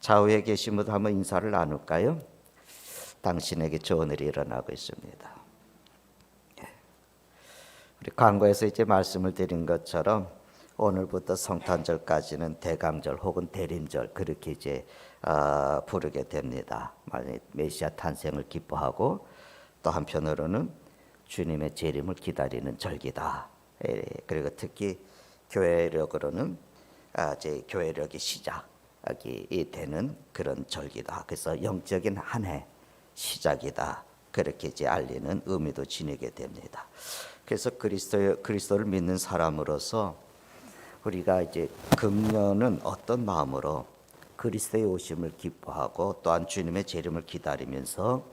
좌우에 계신 분 한번 인사를 나눌까요? 당신에게 좋은 일이 일어나고 있습니다. 우리 광고에서 이제 말씀을 드린 것처럼 오늘부터 성탄절까지는 대강절 혹은 대림절 그렇게 이제 부르게 됩니다. 메시아 탄생을 기뻐하고 또 한편으로는 주님의 재림을 기다리는 절기다. 그리고 특히 교회력으로는 제 교회력의 시작이 되는 그런 절기다. 그래서 영적인 한 해 시작이다. 그렇게 이제 알리는 의미도 지니게 됩니다. 그래서 그리스도를 믿는 사람으로서 우리가 이제 금년은 어떤 마음으로 그리스도의 오심을 기뻐하고 또한 주님의 재림을 기다리면서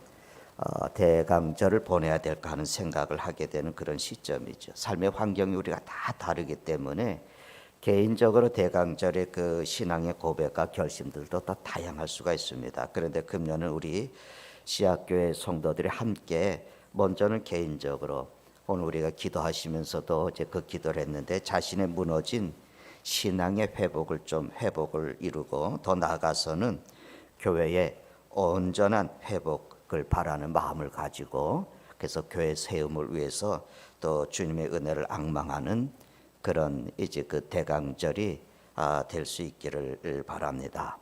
대강절을 보내야 될까 하는 생각을 하게 되는 그런 시점이죠. 삶의 환경이 우리가 다 다르기 때문에 개인적으로 대강절의 그 신앙의 고백과 결심들도 더 다양할 수가 있습니다. 그런데 금년은 우리 시학교회 성도들이 함께 먼저는 개인적으로 오늘 우리가 기도하시면서도 이제 그 기도를 했는데 자신의 무너진 신앙의 회복을 이루고 더 나아가서는 교회의 온전한 회복을 바라는 마음을 가지고 그래서 교회 세움을 위해서 또 주님의 은혜를 앙망하는 그런 이제 그 대강절이 될 수 있기를 바랍니다.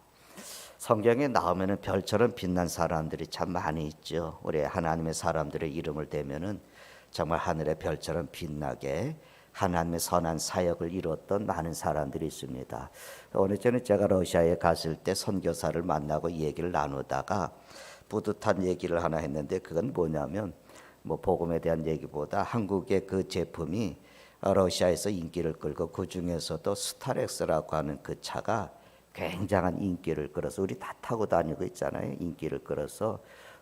성경에 나오면은 별처럼 빛난 사람들이 참 많이 있죠. 우리 하나님의 사람들의 이름을 대면은 정말 하늘의 별처럼 빛나게 하나님의 선한 사역을 이루었던 많은 사람들이 있습니다. 오늘 전에 제가 러시아에 갔을 때 선교사를 만나고 얘기를 나누다가 뿌듯한 얘기를 하나 했는데 그건 뭐냐면 뭐 복음에 대한 얘기보다 한국의 그 제품이 러시아에서 인기를 끌고 그 중에서도 스타렉스라고 하는 그 차가 굉장한 인기를 끌어서 우리 다 타고 다니고 있잖아요. 인기를 끌어서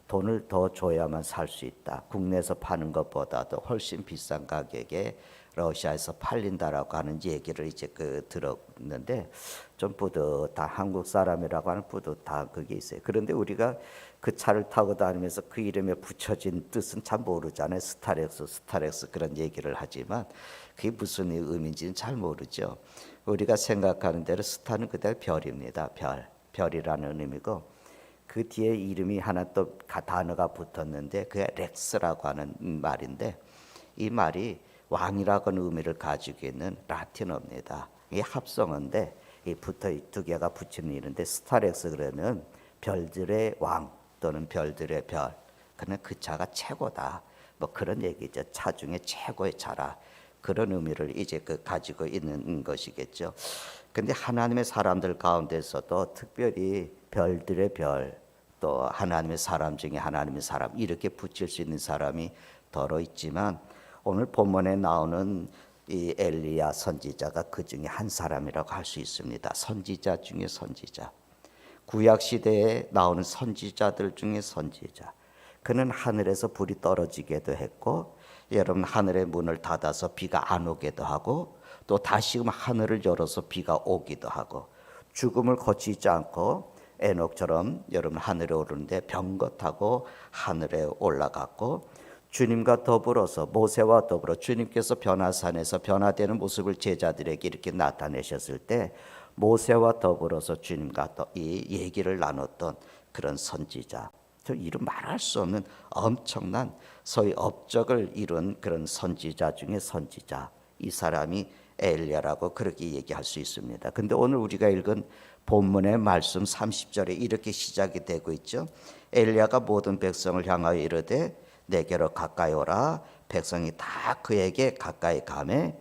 돈을 더 줘야만 살 수 있다. 국내에서 파는 것보다도 훨씬 비싼 가격에 러시아에서 팔린다라고 하는 얘기를 이제 들었는데 좀 뿌듯한 한국 사람이라고 하는 뿌듯한 그게 있어요. 그런데 우리가 그 차를 타고 다니면서 그 이름에 붙여진 뜻은 참 모르잖아요. 스타렉스 그런 얘기를 하지만 그게 무슨 의미인지는 잘 모르죠. 우리가 생각하는 대로 스타는 그대로 별입니다. 별이라는 의미고 그 뒤에 이름이 하나 또 단어가 붙었는데 그게 렉스라고 하는 말인데 이 말이 왕이라고 하는 의미를 가지고 있는 라틴어입니다. 이게 합성어인데 이 두 개가 붙이는 이름인데 스타렉스 그러면 별들의 왕 또는 별들의 별. 그는 그 차가 최고다. 뭐 그런 얘기죠. 차 중에 최고의 차라. 그런 의미를 이제 가지고 있는 것이겠죠. 근데 하나님의 사람들 가운데서도 특별히 별들의 별, 또 하나님의 사람 중에 하나님의 사람 이렇게 붙일 수 있는 사람이 더러 있지만 오늘 본문에 나오는 이 엘리야 선지자가 그 중에 한 사람이라고 할 수 있습니다. 선지자 중에 선지자. 구약 시대에 나오는 선지자들 중에 선지자. 그는 하늘에서 불이 떨어지기도 했고 여러분 하늘의 문을 닫아서 비가 안 오게도 하고 또 다시금 하늘을 열어서 비가 오기도 하고 죽음을 거치지 않고 에녹처럼 여러분 하늘에 오르는데 병거 타고 하늘에 올라갔고 주님과 더불어서 모세와 더불어 주님께서 변화산에서 변화되는 모습을 제자들에게 이렇게 나타내셨을 때 모세와 더불어서 주님과 이 얘기를 나눴던 그런 선지자. 저 이름 말할 수 없는 엄청난 소위 업적을 이룬 그런 선지자 중에 선지자. 이 사람이 엘리야라고 그렇게 얘기할 수 있습니다. 근데 오늘 우리가 읽은 본문의 말씀 30절에 이렇게 시작이 되고 있죠. 엘리야가 모든 백성을 향하여 이르되 내게로 가까이 오라. 백성이 다 그에게 가까이 가매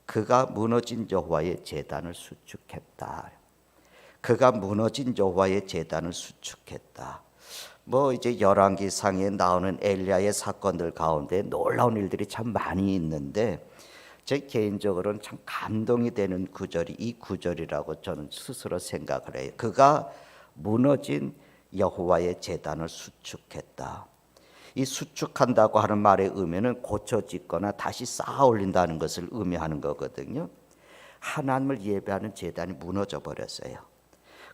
그가 무너진 여호와의 제단을 수축했다. 그가 무너진 여호와의 제단을 수축했다. 뭐 이제 열왕기상에 나오는 엘리야의 사건들 가운데 놀라운 일들이 참 많이 있는데 제 개인적으로는 참 감동이 되는 구절이 이 구절이라고 저는 스스로 생각을 해요. 그가 무너진 여호와의 제단을 수축했다. 이 수축한다고 하는 말의 의미는 고쳐짓거나 다시 쌓아 올린다는 것을 의미하는 거거든요. 하나님을 예배하는 제단이 무너져 버렸어요.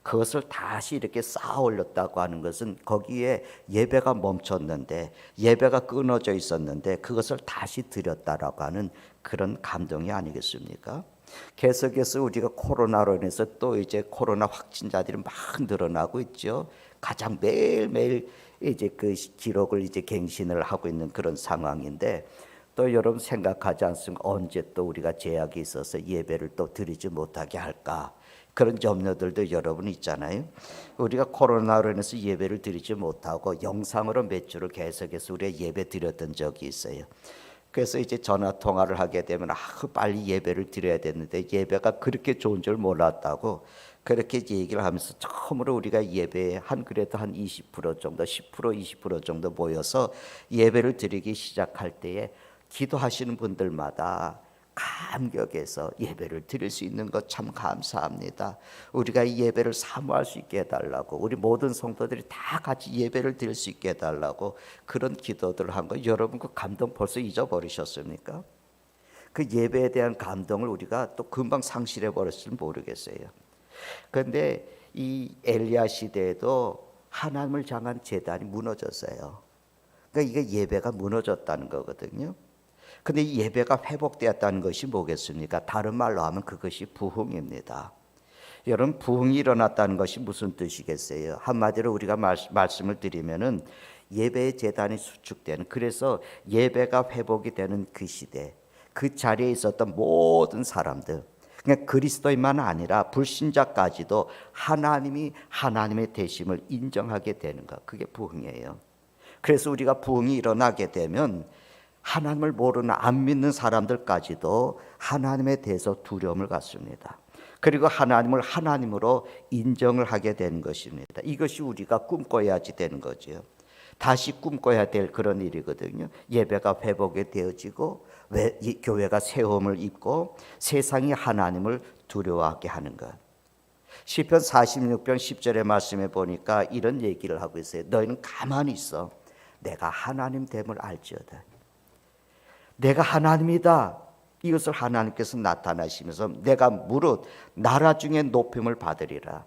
그것을 다시 이렇게 쌓아 올렸다고 하는 것은 거기에 예배가 멈췄는데 예배가 끊어져 있었는데 그것을 다시 드렸다라고 하는 그런 감동이 아니겠습니까? 계속해서 우리가 코로나로 인해서 또 이제 코로나 확진자들이 막 늘어나고 있죠. 가장 매일매일 이제 그 기록을 이제 갱신을 하고 있는 그런 상황인데, 또 여러분 생각하지 않습니까? 언제 또 우리가 제약이 있어서 예배를 또 드리지 못하게 할까? 그런 염려들도 여러분 있잖아요. 우리가 코로나로 인해서 예배를 드리지 못하고 영상으로 몇 주를 계속해서 우리가 예배 드렸던 적이 있어요. 그래서 이제 전화 통화를 하게 되면 빨리 예배를 드려야 되는데 예배가 그렇게 좋은 줄 몰랐다고 그렇게 얘기를 하면서 처음으로 우리가 예배에 그래도 한 20% 정도, 10% 20% 정도 모여서 예배를 드리기 시작할 때에 기도하시는 분들마다 감격해서 예배를 드릴 수 있는 것 참 감사합니다. 우리가 이 예배를 사모할 수 있게 해달라고, 우리 모든 성도들이 다 같이 예배를 드릴 수 있게 해달라고 그런 기도들을 한 거, 여러분 그 감동 벌써 잊어버리셨습니까? 그 예배에 대한 감동을 우리가 또 금방 상실해 버렸을지 모르겠어요. 그런데 이 엘리야 시대에도 하나님을 향한 제단이 무너졌어요. 그러니까 이게 예배가 무너졌다는 거거든요. 근데 이 예배가 회복되었다는 것이 뭐겠습니까? 다른 말로 하면 그것이 부흥입니다. 여러분, 부흥이 일어났다는 것이 무슨 뜻이겠어요? 한마디로 우리가 말씀을 드리면은 예배의 제단이 수축되는, 그래서 예배가 회복이 되는 그 시대, 그 자리에 있었던 모든 사람들, 그냥 그리스도인만 아니라 불신자까지도 하나님이 하나님의 되심을 인정하게 되는 것, 그게 부흥이에요. 그래서 우리가 부흥이 일어나게 되면 하나님을 모르는 안 믿는 사람들까지도 하나님에 대해서 두려움을 갖습니다. 그리고 하나님을 하나님으로 인정을 하게 되는 것입니다. 이것이 우리가 꿈꿔야지 되는 거죠. 다시 꿈꿔야 될 그런 일이거든요. 예배가 회복이 되어지고 교회가 세움을 입고 세상이 하나님을 두려워하게 하는 것. 시편 46편 10절의 말씀에 보니까 이런 얘기를 하고 있어요. 너희는 가만히 있어. 내가 하나님 됨을 알지어다. 내가 하나님이다. 이것을 하나님께서 나타나시면서 내가 무릇 나라 중에 높임을 받으리라.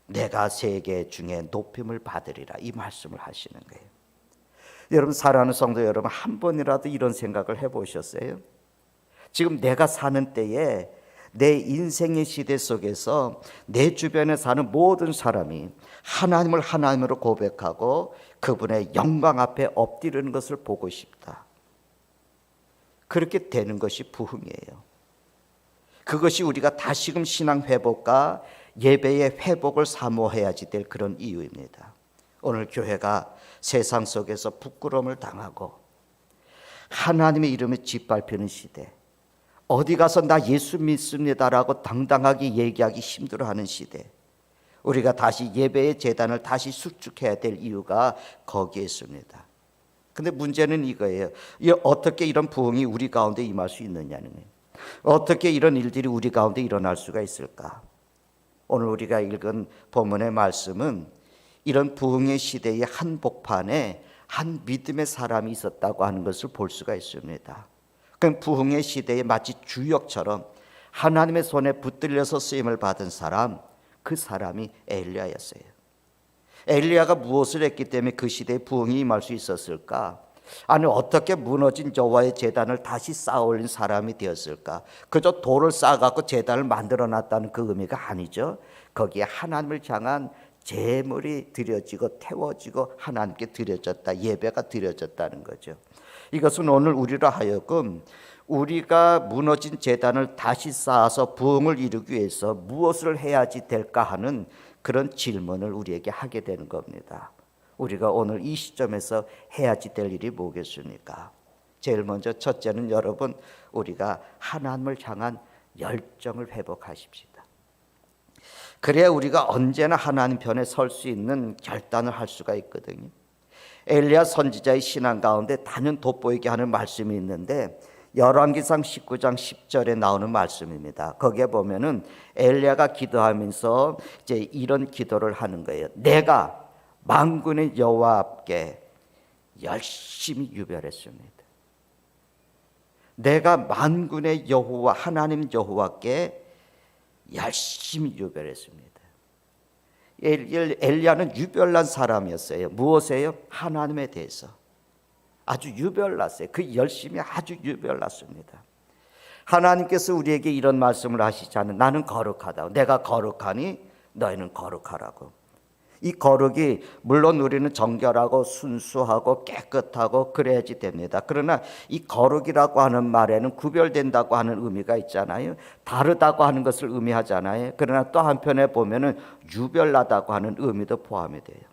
내가 세계 중에 높임을 받으리라. 이 말씀을 하시는 거예요. 여러분, 사랑하는 성도 여러분, 한 번이라도 이런 생각을 해보셨어요? 지금 내가 사는 때에 내 인생의 시대 속에서 내 주변에 사는 모든 사람이 하나님을 하나님으로 고백하고 그분의 영광 앞에 엎드리는 것을 보고 싶다. 그렇게 되는 것이 부흥이에요. 그것이 우리가 다시금 신앙 회복과 예배의 회복을 사모해야지 될 그런 이유입니다. 오늘 교회가 세상 속에서 부끄러움을 당하고 하나님의 이름에 짓밟히는 시대, 어디 가서 나 예수 믿습니다라고 당당하게 얘기하기 힘들어하는 시대, 우리가 다시 예배의 제단을 다시 수축해야 될 이유가 거기에 있습니다. 근데 문제는 이거예요. 어떻게 이런 부흥이 우리 가운데 임할 수 있느냐는 거예요. 어떻게 이런 일들이 우리 가운데 일어날 수가 있을까? 오늘 우리가 읽은 본문의 말씀은 이런 부흥의 시대의 한복판에 한 믿음의 사람이 있었다고 하는 것을 볼 수가 있습니다. 그 부흥의 시대에 마치 주역처럼 하나님의 손에 붙들려서 쓰임을 받은 사람, 그 사람이 엘리야였어요. 엘리야가 무엇을 했기 때문에 그 시대에 부흥이 임할 수 있었을까? 아니, 어떻게 무너진 여호와의 제단을 다시 쌓아올린 사람이 되었을까? 그저 돌을 쌓아갖고 제단을 만들어놨다는 그 의미가 아니죠. 거기에 하나님을 향한 제물이 드려지고 태워지고 하나님께 드려졌다, 예배가 드려졌다는 거죠. 이것은 오늘 우리로 하여금 우리가 무너진 제단을 다시 쌓아서 부흥을 이루기 위해서 무엇을 해야지 될까 하는 그런 질문을 우리에게 하게 되는 겁니다. 우리가 오늘 이 시점에서 해야지 될 일이 뭐겠습니까? 제일 먼저 첫째는 여러분, 우리가 하나님을 향한 열정을 회복하십시다. 그래야 우리가 언제나 하나님 편에 설 수 있는 결단을 할 수가 있거든요. 엘리야 선지자의 신앙 가운데 단연 돋보이게 하는 말씀이 있는데 열왕기상 19장 10절에 나오는 말씀입니다. 거기에 보면은 엘리야가 기도하면서 이제 이런 기도를 하는 거예요. 내가 만군의 여호와 앞에 열심히 유별했습니다. 내가 만군의 여호와 하나님 여호와께 열심히 유별했습니다. 엘리야는 유별난 사람이었어요. 무엇에요? 하나님에 대해서 아주 유별났어요. 그 열심이 아주 유별났습니다. 하나님께서 우리에게 이런 말씀을 하시잖아요. 나는 거룩하다. 내가 거룩하니 너희는 거룩하라고. 이 거룩이 물론 우리는 정결하고 순수하고 깨끗하고 그래야지 됩니다. 그러나 이 거룩이라고 하는 말에는 구별된다고 하는 의미가 있잖아요. 다르다고 하는 것을 의미하잖아요. 그러나 또 한편에 보면은 유별나다고 하는 의미도 포함이 돼요.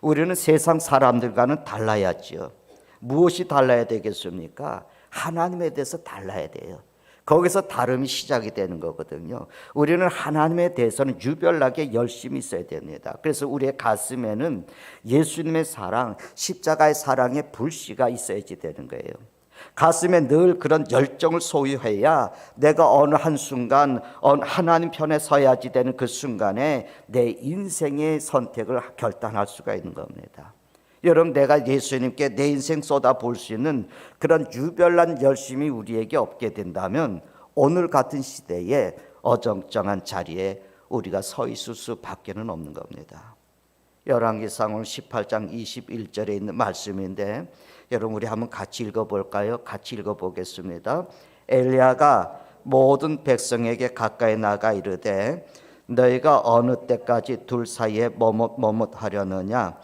우리는 세상 사람들과는 달라야지요. 무엇이 달라야 되겠습니까? 하나님에 대해서 달라야 돼요. 거기서 다름이 시작이 되는 거거든요. 우리는 하나님에 대해서는 유별나게 열심히 있어야 됩니다. 그래서 우리의 가슴에는 예수님의 사랑, 십자가의 사랑의 불씨가 있어야지 되는 거예요. 가슴에 늘 그런 열정을 소유해야 내가 어느 한순간 하나님 편에 서야지 되는 그 순간에 내 인생의 선택을 결단할 수가 있는 겁니다. 여러분, 내가 예수님께 내 인생 쏟아부을 수 있는 그런 유별난 열심이 우리에게 없게 된다면 오늘 같은 시대에 어정쩡한 자리에 우리가 서 있을 수밖에는 없는 겁니다. 열왕기상 오늘 18장 21절에 있는 말씀인데 여러분, 우리 한번 같이 읽어볼까요? 같이 읽어보겠습니다. 엘리야가 모든 백성에게 가까이 나가 이르되 너희가 어느 때까지 둘 사이에 머뭇하려느냐?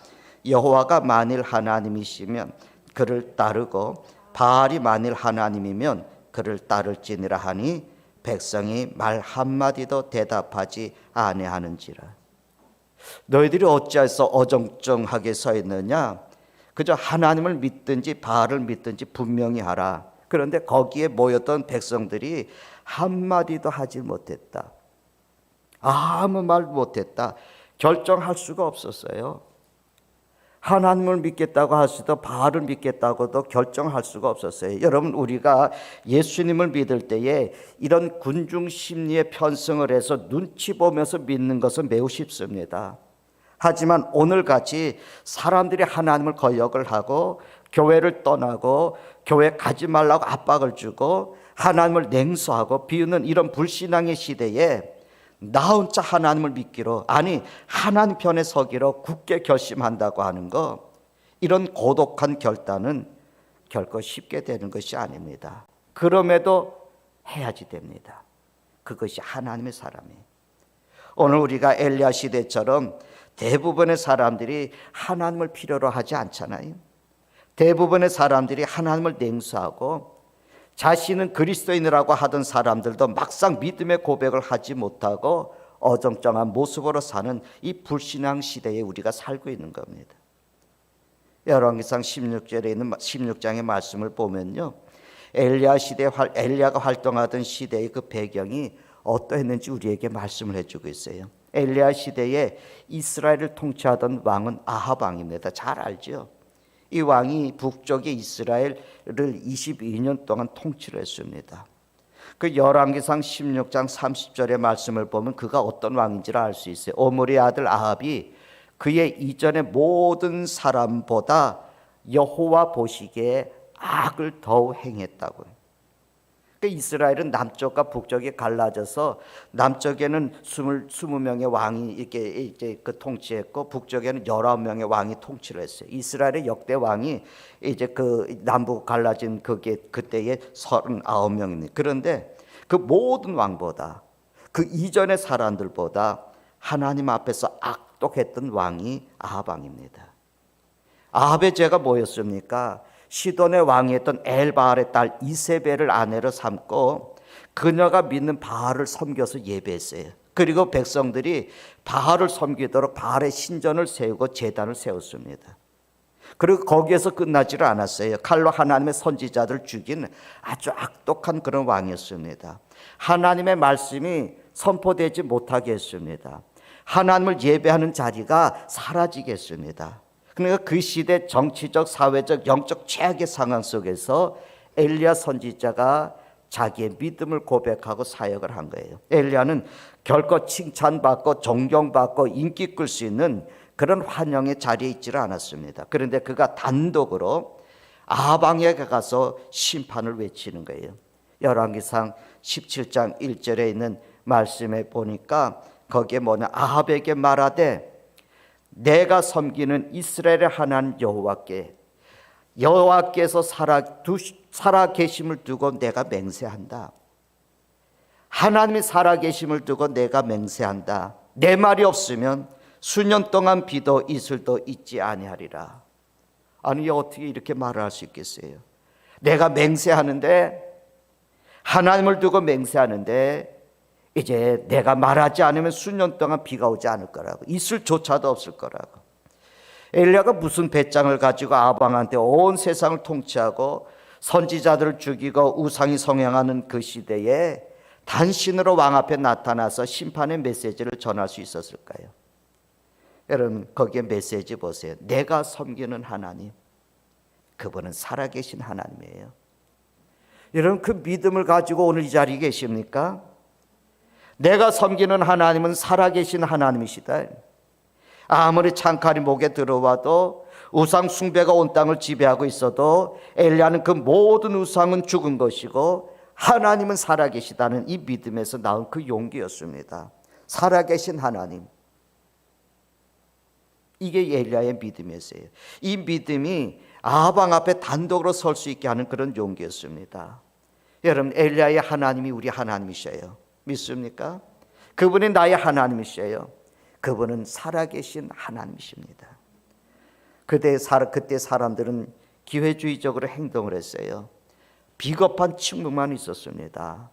여호와가 만일 하나님이시면 그를 따르고 바알이 만일 하나님이면 그를 따를지니라 하니 백성이 말 한마디도 대답하지 아니하는지라. 너희들이 어찌해서 어정쩡하게 서 있느냐? 그저 하나님을 믿든지 바알을 믿든지 분명히 하라. 그런데 거기에 모였던 백성들이 한마디도 하지 못했다. 아무 말 못했다. 결정할 수가 없었어요. 하나님을 믿겠다고 하시도 바알을 믿겠다고도 결정할 수가 없었어요. 여러분, 우리가 예수님을 믿을 때에 이런 군중 심리에 편승을 해서 눈치 보면서 믿는 것은 매우 쉽습니다. 하지만 오늘같이 사람들이 하나님을 거역을 하고 교회를 떠나고 교회 가지 말라고 압박을 주고 하나님을 냉소하고 비웃는 이런 불신앙의 시대에 나 혼자 하나님을 믿기로, 아니 하나님 편에 서기로 굳게 결심한다고 하는 거, 이런 고독한 결단은 결코 쉽게 되는 것이 아닙니다. 그럼에도 해야지 됩니다. 그것이 하나님의 사람이에요. 오늘 우리가 엘리야 시대처럼 대부분의 사람들이 하나님을 필요로 하지 않잖아요. 대부분의 사람들이 하나님을 냉소하고 자신은 그리스도인이라고 하던 사람들도 막상 믿음의 고백을 하지 못하고 어정쩡한 모습으로 사는 이 불신앙 시대에 우리가 살고 있는 겁니다. 열왕기상 16절에 있는 16장의 말씀을 보면요, 엘리야가 활동하던 시대의 그 배경이 어떠했는지 우리에게 말씀을 해주고 있어요. 엘리야 시대에 이스라엘을 통치하던 왕은 아합 왕입니다. 잘 알죠? 이 왕이 북쪽의 이스라엘을 22년 동안 통치를 했습니다. 그 열왕기상 16장 30절의 말씀을 보면 그가 어떤 왕인지를 알 수 있어요. 오므리의 아들 아합이 그의 이전의 모든 사람보다 여호와 보시기에 악을 더욱 행했다고요. 그러니까 이스라엘은 남쪽과 북쪽이 갈라져서 남쪽에는 20명의 왕이 이제 그 통치했고 북쪽에는 19명의 왕이 통치를 했어요. 이스라엘의 역대 왕이 이제 그 남북 갈라진 그때에 39명입니다. 그런데 그 모든 왕보다, 그 이전의 사람들보다 하나님 앞에서 악독했던 왕이 아합 왕입니다. 아합의 죄가 뭐였습니까? 시돈의 왕이었던 엘바알의 딸 이세벨을 아내로 삼고 그녀가 믿는 바알을 섬겨서 예배했어요. 그리고 백성들이 바알을 섬기도록 바알의 신전을 세우고 제단을 세웠습니다. 그리고 거기에서 끝나지를 않았어요. 칼로 하나님의 선지자들을 죽인 아주 악독한 그런 왕이었습니다. 하나님의 말씀이 선포되지 못하게 했습니다. 하나님을 예배하는 자리가 사라지게 했습니다. 그러니까 그 시대 정치적, 사회적, 영적 최악의 상황 속에서 엘리야 선지자가 자기의 믿음을 고백하고 사역을 한 거예요. 엘리야는 결코 칭찬받고 존경받고 인기 끌 수 있는 그런 환영의 자리에 있지를 않았습니다. 그런데 그가 단독으로 아합 왕에게 가서 심판을 외치는 거예요. 열왕기상 17장 1절에 있는 말씀에 보니까 거기에 아합에게 말하되 내가 섬기는 이스라엘의 하나님 여호와께서 살아 계심을 두고 내가 맹세한다. 하나님이 살아계심을 두고 내가 맹세한다. 내 말이 없으면 수년 동안 비도 이슬도 있지 아니하리라. 아니 어떻게 이렇게 말을 할 수 있겠어요? 내가 맹세하는데, 하나님을 두고 맹세하는데 이제 내가 말하지 않으면 수년 동안 비가 오지 않을 거라고, 이슬조차도 없을 거라고. 엘리야가 무슨 배짱을 가지고 아방한테 온 세상을 통치하고 선지자들을 죽이고 우상이 성행하는 그 시대에 단신으로 왕 앞에 나타나서 심판의 메시지를 전할 수 있었을까요? 여러분 거기에 메시지 보세요. 내가 섬기는 하나님, 그분은 살아계신 하나님이에요. 여러분 그 믿음을 가지고 오늘 이 자리에 계십니까? 내가 섬기는 하나님은 살아계신 하나님이시다. 아무리 창칼이 목에 들어와도 우상 숭배가 온 땅을 지배하고 있어도 엘리야는 그 모든 우상은 죽은 것이고 하나님은 살아계시다는 이 믿음에서 나온 그 용기였습니다. 살아계신 하나님, 이게 엘리야의 믿음이었어요. 이 믿음이 아방 앞에 단독으로 설 수 있게 하는 그런 용기였습니다. 여러분 엘리야의 하나님이 우리 하나님이셔요. 믿습니까? 그분이 나의 하나님이셔요. 그분은 살아계신 하나님이십니다. 그때 사람들은 기회주의적으로 행동을 했어요. 비겁한 측면만 있었습니다.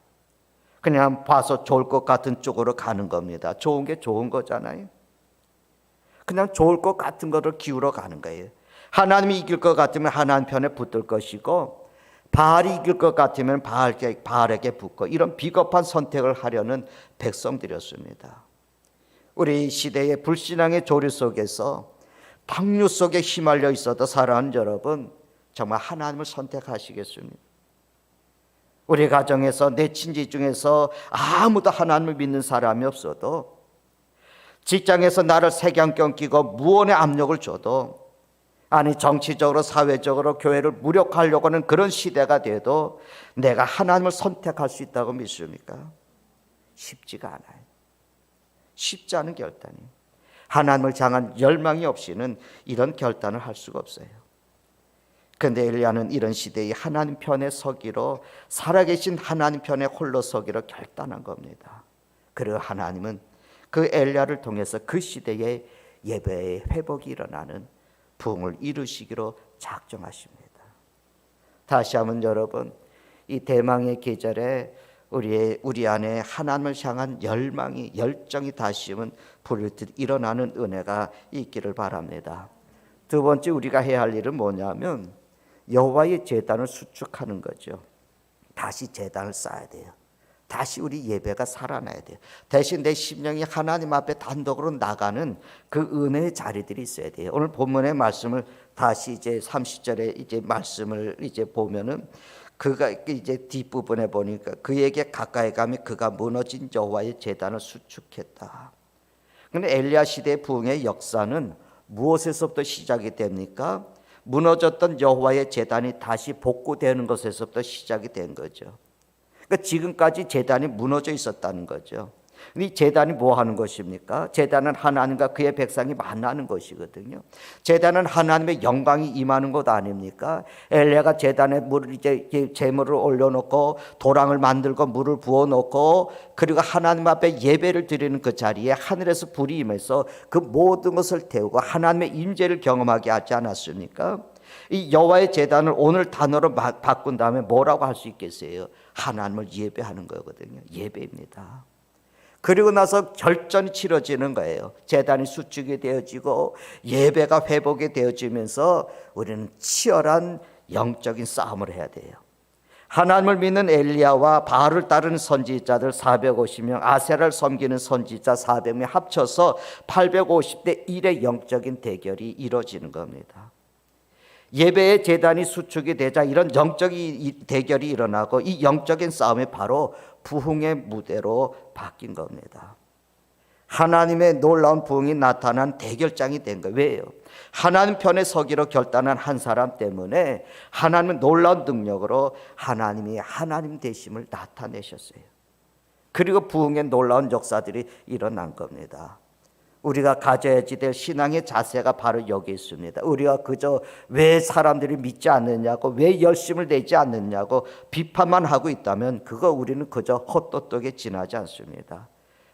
그냥 봐서 좋을 것 같은 쪽으로 가는 겁니다. 좋은 게 좋은 거잖아요. 그냥 좋을 것 같은 거를 기울어 가는 거예요. 하나님이 이길 것 같으면 하나님 편에 붙을 것이고, 바알이 이길 것 같으면 바알에게 붙고, 이런 비겁한 선택을 하려는 백성들이었습니다. 우리 시대의 불신앙의 조류 속에서 당류 속에 휘말려 있어도 살아가는 여러분, 정말 하나님을 선택하시겠습니까? 우리 가정에서 내 친지 중에서 아무도 하나님을 믿는 사람이 없어도, 직장에서 나를 색안경 끼고 무언의 압력을 줘도, 아니 정치적으로 사회적으로 교회를 무력화하려고 하는 그런 시대가 돼도 내가 하나님을 선택할 수 있다고 믿습니까? 쉽지가 않아요. 쉽지 않은 결단이에요. 하나님을 향한 열망이 없이는 이런 결단을 할 수가 없어요. 그런데 엘리야는 이런 시대에 하나님 편에 서기로, 살아계신 하나님 편에 홀로 서기로 결단한 겁니다. 그리고 하나님은 그 엘리야를 통해서 그 시대에 예배의 회복이 일어나는 부흥을 이루시기로 작정하십니다. 다시 한번 여러분, 이 대망의 계절에 우리 안에 하나님을 향한 열정이 다시 한번 불을 일어나는 은혜가 있기를 바랍니다. 두 번째 우리가 해야 할 일은 뭐냐면 여호와의 제단을 수축하는 거죠. 다시 제단을 쌓아야 돼요. 다시 우리 예배가 살아나야 돼요. 대신 내 심령이 하나님 앞에 단독으로 나가는 그 은혜의 자리들이 있어야 돼요. 오늘 본문의 말씀을 다시 이제 30절에 이제 말씀을 이제 보면은, 그가 이제 뒷부분에 보니까 그에게 가까이 가면 그가 무너진 여호와의 제단을 수축했다. 그런데 엘리야 시대의 부흥의 역사는 무엇에서부터 시작이 됩니까? 무너졌던 여호와의 제단이 다시 복구되는 것에서부터 시작이 된 거죠. 그러니까 지금까지 제단이 무너져 있었다는 거죠. 이 제단이 뭐 하는 것입니까? 제단은 하나님과 그의 백성이 만나는 것이거든요. 제단은 하나님의 영광이 임하는 것 아닙니까? 엘리야가 제단에 물을 이제 제물을 올려놓고 도랑을 만들고 물을 부어놓고, 그리고 하나님 앞에 예배를 드리는 그 자리에 하늘에서 불이 임해서 그 모든 것을 태우고 하나님의 임재를 경험하게 하지 않았습니까? 이 여호와의 제단을 오늘 단어로 바꾼 다음에 뭐라고 할 수 있겠어요? 하나님을 예배하는 거거든요. 예배입니다. 그리고 나서 결전이 치러지는 거예요. 제단이 수축이 되어지고 예배가 회복이 되어지면서 우리는 치열한 영적인 싸움을 해야 돼요. 하나님을 믿는 엘리야와 바알을 따르는 선지자들 450명, 아세라를 섬기는 선지자 400명 합쳐서 850대 1의 영적인 대결이 이루어지는 겁니다. 예배의 제단이 수축이 되자 이런 영적인 대결이 일어나고, 이 영적인 싸움이 바로 부흥의 무대로 바뀐 겁니다. 하나님의 놀라운 부흥이 나타난 대결장이 된 거예요. 왜요? 하나님 편에 서기로 결단한 한 사람 때문에 하나님은 놀라운 능력으로 하나님이 하나님 되심을 나타내셨어요. 그리고 부흥의 놀라운 역사들이 일어난 겁니다. 우리가 가져야지 될 신앙의 자세가 바로 여기 있습니다. 우리가 그저 왜 사람들이 믿지 않느냐고, 왜 열심을 내지 않느냐고 비판만 하고 있다면 그거 우리는 그저 헛똑똑에 지나지 않습니다.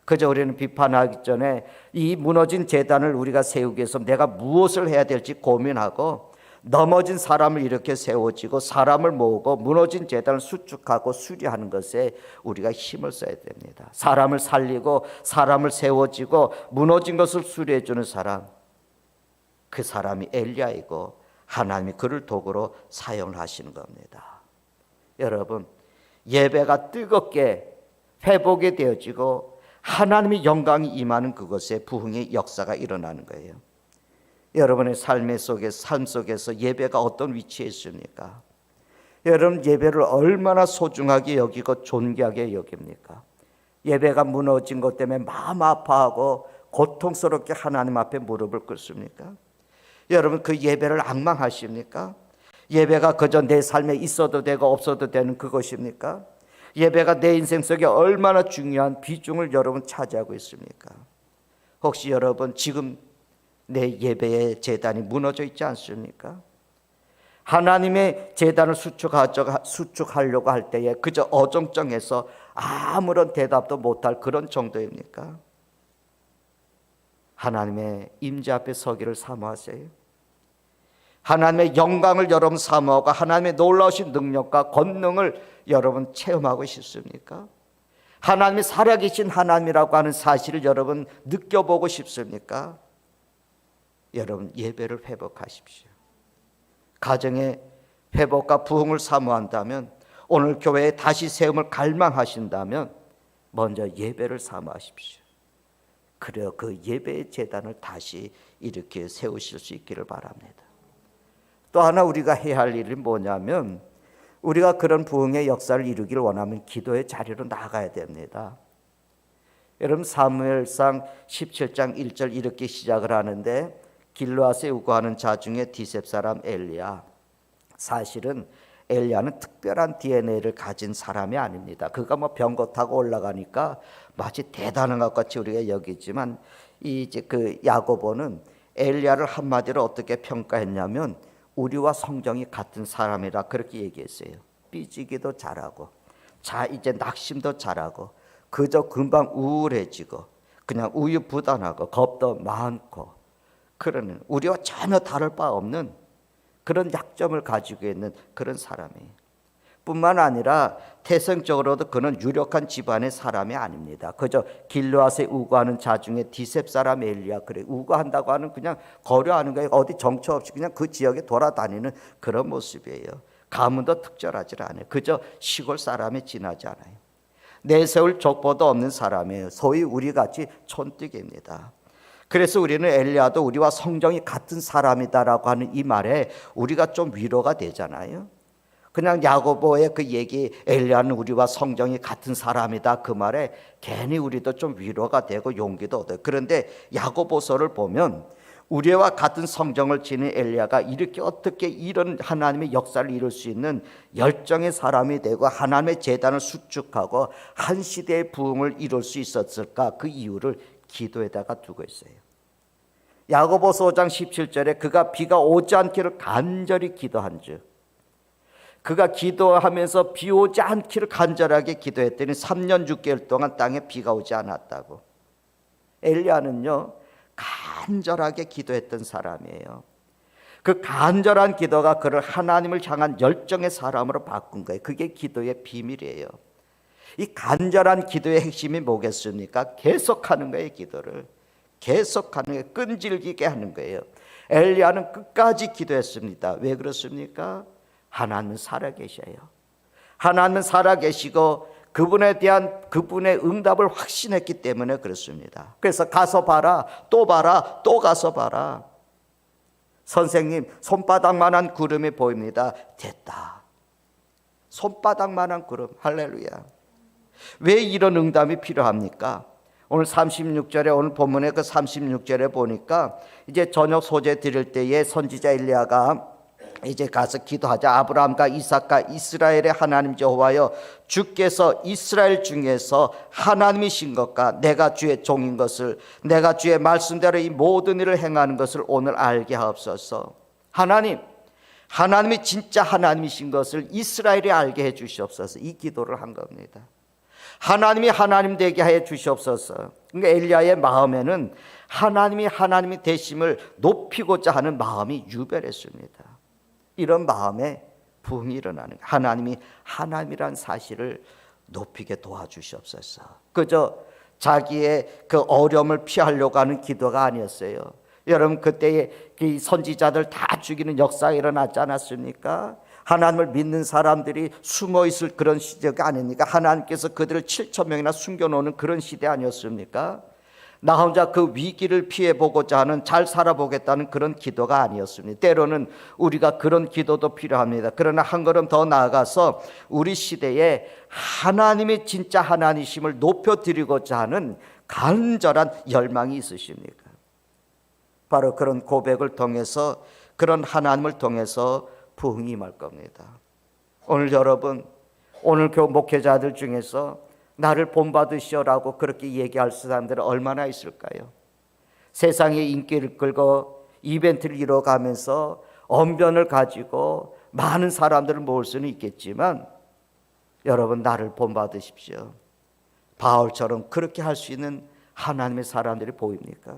그저 우리는 비판하기 전에 이 무너진 제단을 우리가 세우기 위해서 내가 무엇을 해야 될지 고민하고, 넘어진 사람을 이렇게 세워지고 사람을 모으고 무너진 제단을 수축하고 수리하는 것에 우리가 힘을 써야 됩니다. 사람을 살리고 사람을 세워지고 무너진 것을 수리해 주는 사람, 그 사람이 엘리야이고 하나님이 그를 도구로 사용을 하시는 겁니다. 여러분, 예배가 뜨겁게 회복이 되어지고 하나님의 영광이 임하는 그것에 부흥의 역사가 일어나는 거예요. 여러분의 삶 속에서 예배가 어떤 위치에 있습니까? 여러분, 예배를 얼마나 소중하게 여기고 존귀하게 여깁니까? 예배가 무너진 것 때문에 마음 아파하고 고통스럽게 하나님 앞에 무릎을 꿇습니까? 여러분, 그 예배를 앙망하십니까? 예배가 그저 내 삶에 있어도 되고 없어도 되는 그것입니까? 예배가 내 인생 속에 얼마나 중요한 비중을 여러분 차지하고 있습니까? 혹시 여러분 지금 내 예배의 제단이 무너져 있지 않습니까? 하나님의 제단을 수축하려고 할 때에 그저 어정쩡해서 아무런 대답도 못할 그런 정도입니까? 하나님의 임재 앞에 서기를 사모하세요. 하나님의 영광을 여러분 사모하고 하나님의 놀라우신 능력과 권능을 여러분 체험하고 싶습니까? 하나님이 살아계신 하나님이라고 하는 사실을 여러분 느껴보고 싶습니까? 여러분, 예배를 회복하십시오. 가정의 회복과 부흥을 사모한다면, 오늘 교회에 다시 세움을 갈망하신다면 먼저 예배를 사모하십시오. 그래야 그 예배의 제단을 다시 이렇게 세우실 수 있기를 바랍니다. 또 하나 우리가 해야 할 일이 뭐냐면, 우리가 그런 부흥의 역사를 이루기를 원하면 기도의 자리로 나가야 됩니다. 여러분, 사무엘상 17장 1절 이렇게 시작을 하는데, 길르앗에 우거하는 자 중에 디셉 사람 엘리야. 사실은 엘리야는 특별한 DNA를 가진 사람이 아닙니다. 그가 뭐 병거 타고 올라가니까 마치 대단한 것 같이 우리가 여기지만, 이제 그 야고보는 엘리야를 한마디로 어떻게 평가했냐면 우리와 성정이 같은 사람이라 그렇게 얘기했어요. 삐지기도 잘하고, 이제 낙심도 잘하고, 그저 금방 우울해지고, 그냥 우유부단하고, 겁도 많고, 그러는 우리와 전혀 다를 바 없는 그런 약점을 가지고 있는 그런 사람이에요. 뿐만 아니라 태생적으로도 그는 유력한 집안의 사람이 아닙니다. 그저 길르앗에 우거하는 자 중에 디셉 사람 엘리야. 그래, 우거한다고 하는 그냥 거류하는 거예요. 어디 정처 없이 그냥 그 지역에 돌아다니는 그런 모습이에요. 가문도 특별하지 않아요. 그저 시골 사람이 지나지 않아요. 내세울 족보도 없는 사람이에요. 소위 우리같이 촌뜨기입니다. 그래서 우리는 엘리야도 우리와 성정이 같은 사람이다라고 하는 이 말에 우리가 좀 위로가 되잖아요. 그냥 야고보의 그 얘기, 엘리야는 우리와 성정이 같은 사람이다, 그 말에 괜히 우리도 좀 위로가 되고 용기도 얻어요. 그런데 야고보서를 보면 우리와 같은 성정을 지닌 엘리야가 이렇게 어떻게 이런 하나님의 역사를 이룰 수 있는 열정의 사람이 되고 하나님의 제단을 수축하고 한 시대의 부흥을 이룰 수 있었을까? 그 이유를 기도에다가 두고 있어요. 야고보서 5장 17절에 그가 비가 오지 않기를 간절히 기도한즉, 그가 기도하면서 비 오지 않기를 간절하게 기도했더니 3년 6개월 동안 땅에 비가 오지 않았다고. 엘리야는요 간절하게 기도했던 사람이에요. 그 간절한 기도가 그를 하나님을 향한 열정의 사람으로 바꾼 거예요. 그게 기도의 비밀이에요. 이 간절한 기도의 핵심이 뭐겠습니까? 계속하는 거예요. 기도를 계속하는 거예요. 끈질기게 하는 거예요. 엘리야는 끝까지 기도했습니다. 왜 그렇습니까? 하나님은 살아계셔요. 하나님은 살아계시고 그분에 대한 그분의 응답을 확신했기 때문에 그렇습니다. 그래서 가서 봐라, 또 봐라, 또 가서 봐라. 선생님, 손바닥만한 구름이 보입니다. 됐다. 손바닥만한 구름. 할렐루야. 왜 이런 응답이 필요합니까? 오늘 36절에, 오늘 본문의 그 36절에 보니까 이제 저녁 소재 드릴 때에 선지자 엘리야가 이제 가서 기도하자. 아브라함과 이삭과 이스라엘의 하나님 여호와여, 주께서 이스라엘 중에서 하나님이신 것과 내가 주의 종인 것을, 내가 주의 말씀대로 이 모든 일을 행하는 것을 오늘 알게 하옵소서. 하나님이 진짜 하나님이신 것을 이스라엘이 알게 해 주시옵소서. 이 기도를 한 겁니다. 하나님이 하나님 되게 해 주시옵소서. 그러니까 엘리야의 마음에는 하나님이 하나님이 되심을 높이고자 하는 마음이 유별했습니다. 이런 마음에 부흥이 일어나는 거예요. 하나님이 하나님이란 사실을 높이게 도와주시옵소서. 그저 자기의 그 어려움을 피하려고 하는 기도가 아니었어요. 여러분, 그때의 그 선지자들 다 죽이는 역사가 일어났지 않았습니까? 하나님을 믿는 사람들이 숨어 있을 그런 시대가 아닙니까? 하나님께서 그들을 7천 명이나 숨겨놓는 그런 시대 아니었습니까? 나 혼자 그 위기를 피해보고자 하는, 잘 살아보겠다는 그런 기도가 아니었습니다. 때로는 우리가 그런 기도도 필요합니다. 그러나 한 걸음 더 나아가서 우리 시대에 하나님이 진짜 하나님이심을 높여드리고자 하는 간절한 열망이 있으십니까? 바로 그런 고백을 통해서, 그런 하나님을 통해서 부흥이 임할 겁니다. 오늘 여러분, 오늘 교회 목회자들 중에서 나를 본받으시오라고 그렇게 얘기할 사람들은 얼마나 있을까요? 세상의 인기를 끌고 이벤트를 이뤄가면서 언변을 가지고 많은 사람들을 모을 수는 있겠지만, 여러분, 나를 본받으십시오. 바울처럼 그렇게 할 수 있는 하나님의 사람들이 보입니까?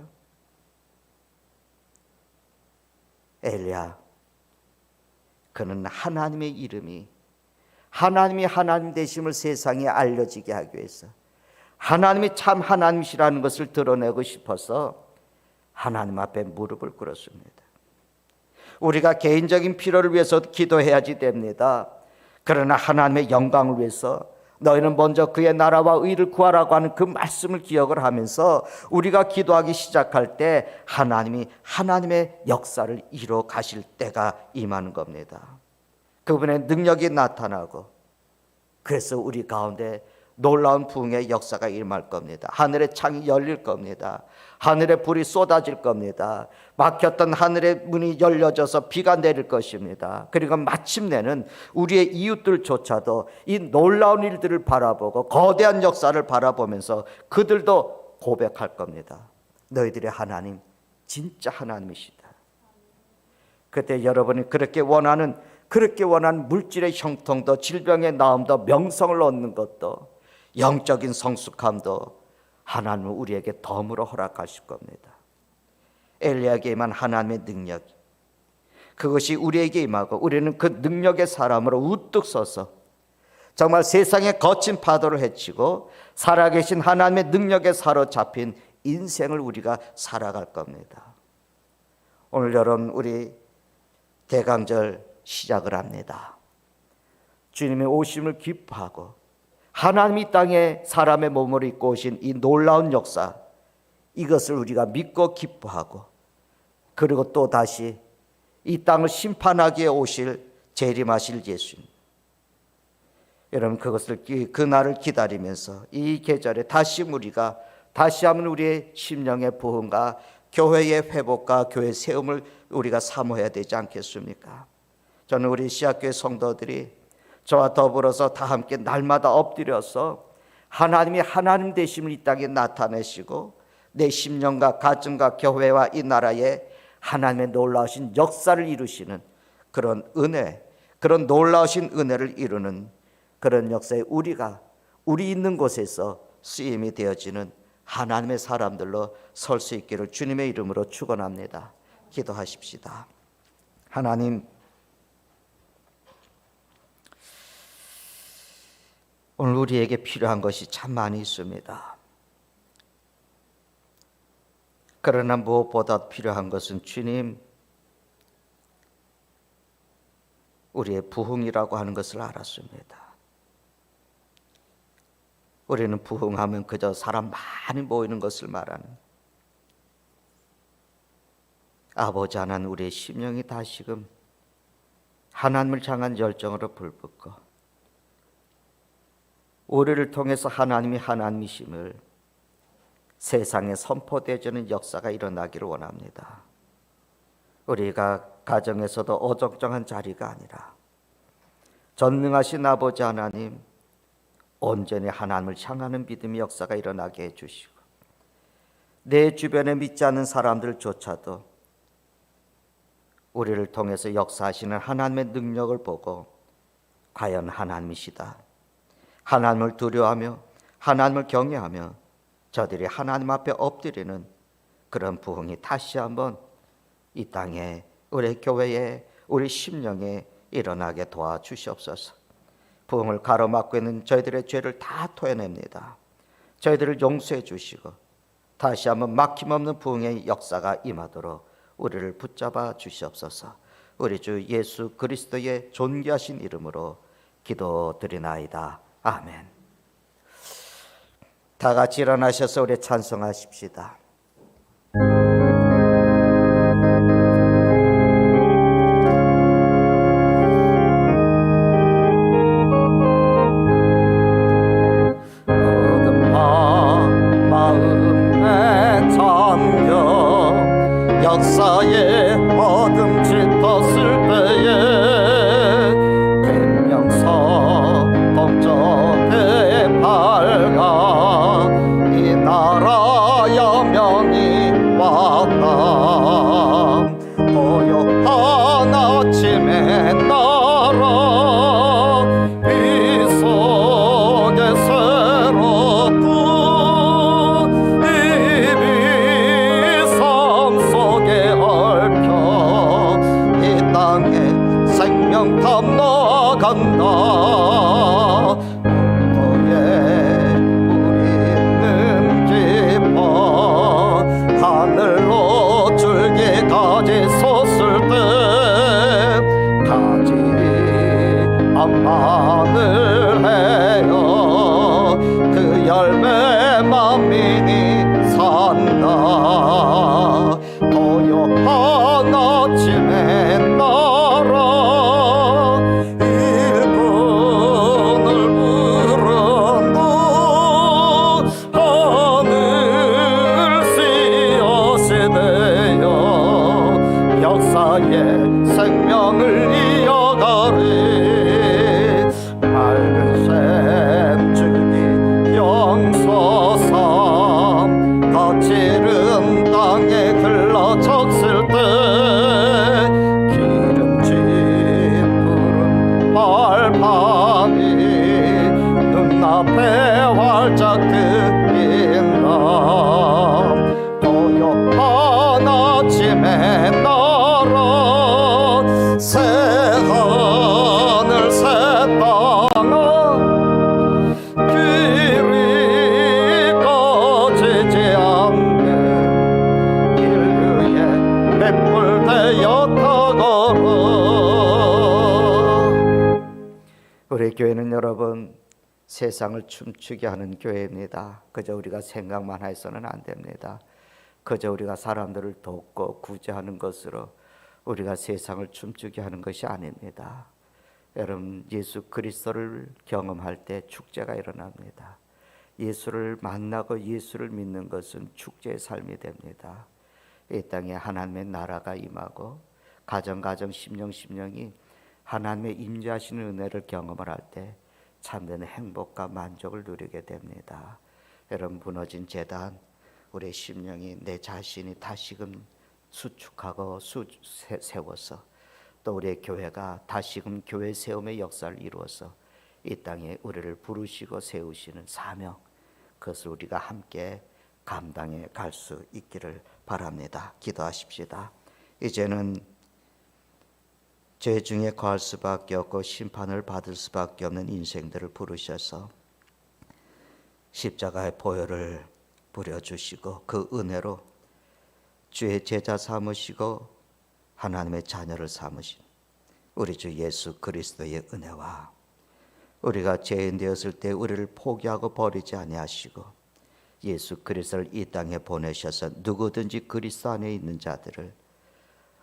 엘리야, 그는 하나님의 이름이, 하나님이 하나님 되심을 세상에 알려지게 하기 위해서, 하나님이 참 하나님이시라는 것을 드러내고 싶어서 하나님 앞에 무릎을 꿇었습니다. 우리가 개인적인 필요를 위해서 기도해야지 됩니다. 그러나 하나님의 영광을 위해서 너희는 먼저 그의 나라와 의를 구하라고 하는 그 말씀을 기억을 하면서 우리가 기도하기 시작할 때 하나님이 하나님의 역사를 이뤄 가실 때가 임하는 겁니다. 그분의 능력이 나타나고, 그래서 우리 가운데 놀라운 부흥의 역사가 임할 겁니다. 하늘의 창이 열릴 겁니다. 하늘의 불이 쏟아질 겁니다. 막혔던 하늘의 문이 열려져서 비가 내릴 것입니다. 그리고 마침내는 우리의 이웃들조차도 이 놀라운 일들을 바라보고 거대한 역사를 바라보면서 그들도 고백할 겁니다. 너희들의 하나님 진짜 하나님이시다. 그때 여러분이 그렇게 원하는 물질의 형통도, 질병의 나음도, 명성을 얻는 것도, 영적인 성숙함도 하나님은 우리에게 덤으로 허락하실 겁니다. 엘리야에게 임한 하나님의 능력, 그것이 우리에게 임하고 우리는 그 능력의 사람으로 우뚝 서서 정말 세상의 거친 파도를 헤치고 살아계신 하나님의 능력에 사로잡힌 인생을 우리가 살아갈 겁니다. 오늘 여러분, 우리 대강절 시작을 합니다. 주님의 오심을 기뻐하고 하나님이 땅에 사람의 몸을 입고 오신 이 놀라운 역사, 이것을 우리가 믿고 기뻐하고, 그리고 또 다시 이 땅을 심판하기에 오실 재림하실 예수님, 여러분, 그날을 기다리면서 이 계절에 다시 우리가 다시 한번 우리의 심령의 부흥과 교회의 회복과 교회 세움을 우리가 사모해야 되지 않겠습니까? 저는 우리 시학교회 성도들이 저와 더불어서 다 함께 날마다 엎드려서 하나님이 하나님 되심을 이 땅에 나타내시고 내 심령과 가정과 교회와 이 나라에 하나님의 놀라우신 역사를 이루시는 그런 은혜, 그런 놀라우신 은혜를 이루는 그런 역사에 우리 있는 곳에서 쓰임이 되어지는 하나님의 사람들로 설 수 있기를 주님의 이름으로 축원합니다. 기도하십시다. 하나님, 오늘 우리에게 필요한 것이 참 많이 있습니다. 그러나 무엇보다 필요한 것은 주님, 우리의 부흥이라고 하는 것을 알았습니다. 우리는 부흥하면 그저 사람 많이 모이는 것을 말하는, 아버지 하나님, 우리의 심령이 다시금 하나님을 향한 열정으로 불붙고 우리를 통해서 하나님이 하나님이심을 세상에 선포되어지는 역사가 일어나기를 원합니다. 우리가 가정에서도 어정쩡한 자리가 아니라 전능하신 아버지 하나님, 온전히 하나님을 향하는 믿음의 역사가 일어나게 해주시고, 내 주변에 믿지 않는 사람들조차도 우리를 통해서 역사하시는 하나님의 능력을 보고 과연 하나님이시다, 하나님을 두려워하며 하나님을 경외하며 저들이 하나님 앞에 엎드리는 그런 부흥이 다시 한번 이 땅에, 우리 교회에, 우리 심령에 일어나게 도와주시옵소서. 부흥을 가로막고 있는 저희들의 죄를 다 토해냅니다. 저희들을 용서해 주시고 다시 한번 막힘없는 부흥의 역사가 임하도록 우리를 붙잡아 주시옵소서. 우리 주 예수 그리스도의 존귀하신 이름으로 기도드리나이다. 아멘. 다 같이 일어나셔서 우리 찬송하십시다. 역사의 어둠 짙었을 때에 김명서 동쪽에 밝아 이 나라 여명이 왔다. 고요한 아침에 나라 이 속에 새롭고 생명 탐나간다. 너의 뿌리는 깊어 하늘로 줄기까지 섰을 때 가지 암만을 해요. 그 열매 만민이 산다. 고요한 아침에 나라 일본을 부른다. 하늘 씨앗이 되어 역사의 생명을 이어가리. 맑은 샘줄기 영서삼 거칠은 땅에 흘러졌을 때 기름진 푸른 발판이 눈앞에 활짝 트인다. 고요한 아침에 나라 새 하늘 새 땅아 길이 꺼지지 않는 인류의 맷불 되어 타거라. 우리 교회는 여러분 세상을 춤추게 하는 교회입니다. 그저 우리가 생각만 해서는 안 됩니다. 그저 우리가 사람들을 돕고 구제하는 것으로 우리가 세상을 춤추게 하는 것이 아닙니다. 여러분, 예수 그리스도를 경험할 때 축제가 일어납니다. 예수를 만나고 예수를 믿는 것은 축제의 삶이 됩니다. 이 땅에 하나님의 나라가 임하고 가정 심령이 하나님의 임재하시는 은혜를 경험을 할 때 참된 행복과 만족을 누리게 됩니다. 여러분, 무너진 제단, 우리 심령이 내 자신이 다시금 수축하고 세워서 또 우리의 교회가 다시금 교회 세움의 역사를 이루어서 이 땅에 우리를 부르시고 세우시는 사명, 그것을 우리가 함께 감당해 갈 수 있기를 바랍니다. 기도하십시다. 이제는 죄 중에 거할 수밖에 없고 심판을 받을 수밖에 없는 인생들을 부르셔서 십자가의 보혈을 부려주시고 그 은혜로 주의 제자 삼으시고 하나님의 자녀를 삼으신 우리 주 예수 그리스도의 은혜와 우리가 죄인 되었을 때 우리를 포기하고 버리지 아니하시고 예수 그리스도를 이 땅에 보내셔서 누구든지 그리스도 안에 있는 자들을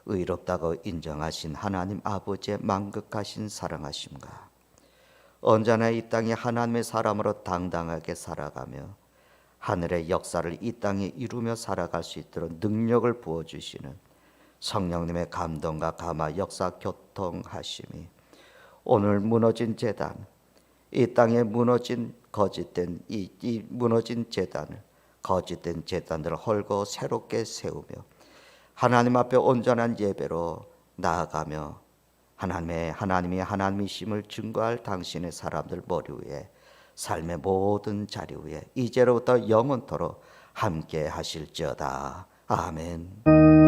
의롭다고 인정하신 하나님 아버지의 만극하신 사랑하심과 언제나 이 땅에 하나님의 사람으로 당당하게 살아가며 하늘의 역사를 이 땅에 이루며 살아갈 수 있도록 능력을 부어주시는 성령님의 감동과 감화 역사 교통하심이 오늘 무너진 제단, 이 땅에 무너진 거짓된 이 무너진 제단을, 거짓된 제단들을 헐고 새롭게 세우며 하나님 앞에 온전한 예배로 나아가며 하나님이 하나님이심을 증거할 당신의 사람들 머리 위에, 삶의 모든 자리 위에 이제로부터 영원토록 함께 하실지어다. 아멘.